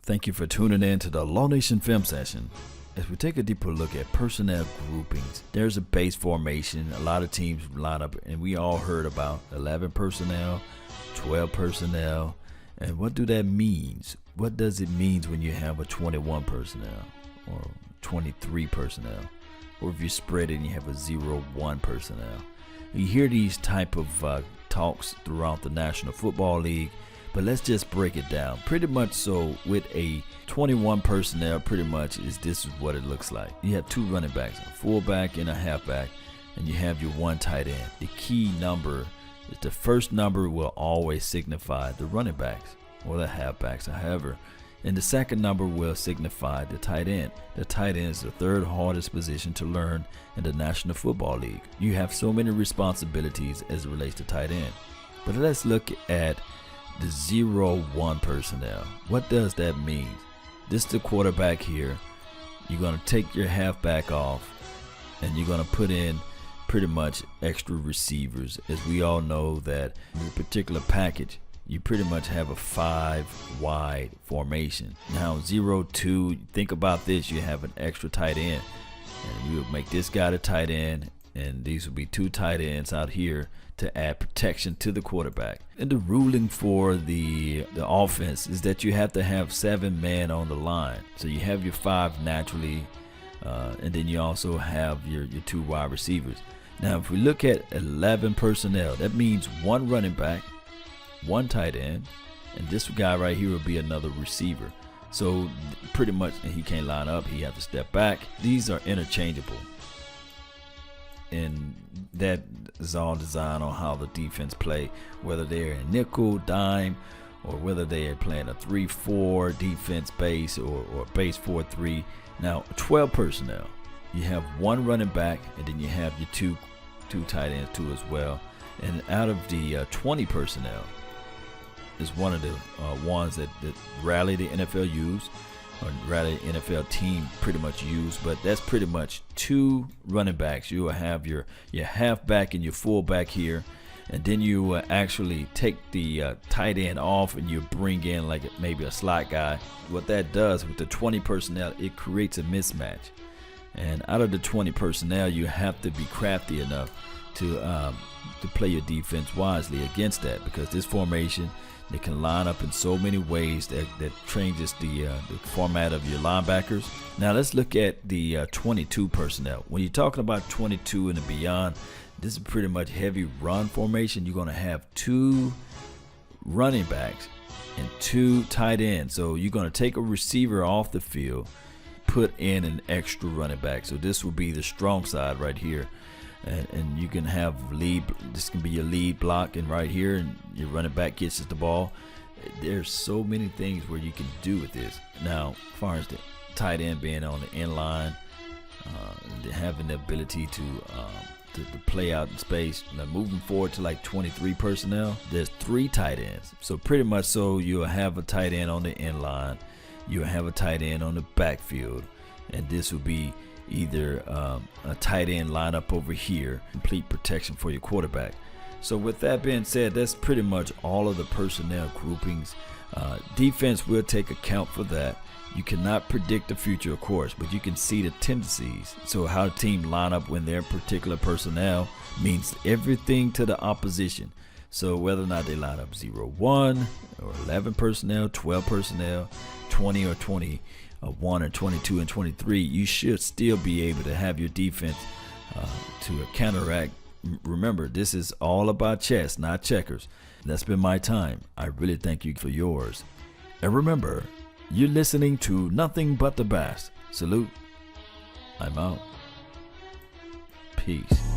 Thank you for tuning in to the Law Nation Film Session. As we take a deeper look at personnel groupings, there's a base formation. A lot of teams line up, and we all heard about 11 personnel, 12 personnel, and what do that means? What does it mean when you have a 21 personnel or 23 personnel, or if you spread it and you have a 0-1 personnel? You hear these type of talks throughout the National Football League. But let's just break it down. Pretty much so with a 21 personnel, pretty much this is what it looks like. You have two running backs, a fullback and a halfback, and you have your one tight end. The key number is the first number will always signify the running backs or the halfbacks, however. And the second number will signify the tight end. The tight end is the third hardest position to learn in the National Football League. You have so many responsibilities as it relates to tight end. But let's look at the 0-1 personnel. What does that mean? This is the quarterback here. You're going to take your halfback off and you're going to put in pretty much extra receivers. As we all know that in a particular package, you pretty much have a 5-wide formation. Now 0-2, think about this, you have an extra tight end. And we would make this guy the tight end, and these would be two tight ends out here to add protection to the quarterback. And the ruling for the offense is that you have to have 7 men on the line. So you have your 5 naturally, and then you also have your 2 wide receivers. Now if we look at 11 personnel, that means 1 running back, 1 tight end, and this guy right here will be another receiver. So pretty much, and he can't line up, he has to step back. These are interchangeable, and that is all designed on how the defense play, whether they're in nickel, dime, or whether they are playing a 3-4 defense base or base 4-3. Now 12 personnel, you have 1 running back, and then you have your two tight ends too as well. And out of the 20 personnel is one of the ones that rarely the NFL use, or rather NFL team pretty much use, but that's pretty much 2 running backs. You will have your halfback and your fullback here, and then you will actually take the tight end off and you bring in like maybe a slot guy. What that does with the 20 personnel, it creates a mismatch, and out of the 20 personnel, you have to be crafty enough to play your defense wisely against that, because this formation, they can line up in so many ways that changes the format of your linebackers. Now let's look at the 22 personnel. When you're talking about 22 and beyond, this is pretty much heavy run formation. You're going to have 2 running backs and 2 tight ends. So you're going to take a receiver off the field, put in an extra running back. So this will be the strong side right here. And you can have lead, this can be your lead block, and right here, and your running back gets the ball. There's so many things where you can do with this. Now, as far as the tight end being on the end line, having the ability to play out in space. Now, moving forward to like 23 personnel, there's 3 tight ends. So pretty much so you'll have a tight end on the end line, you'll have a tight end on the backfield, and this will be either a tight end line up over here, complete protection for your quarterback. So with that being said, that's pretty much all of the personnel groupings. Defense will take account for that. You cannot predict the future, of course, but you can see the tendencies. So how the team line up when their particular personnel means everything to the opposition. So whether or not they line up 0-1 or 11 personnel, 12 personnel, 20 or 21 or 22 and 23, you should still be able to have your defense to counteract. Remember, this is all about chess, not checkers. That's been my time. I really thank you for yours. And remember, you're listening to Nothing But the Best. Salute. I'm out. Peace.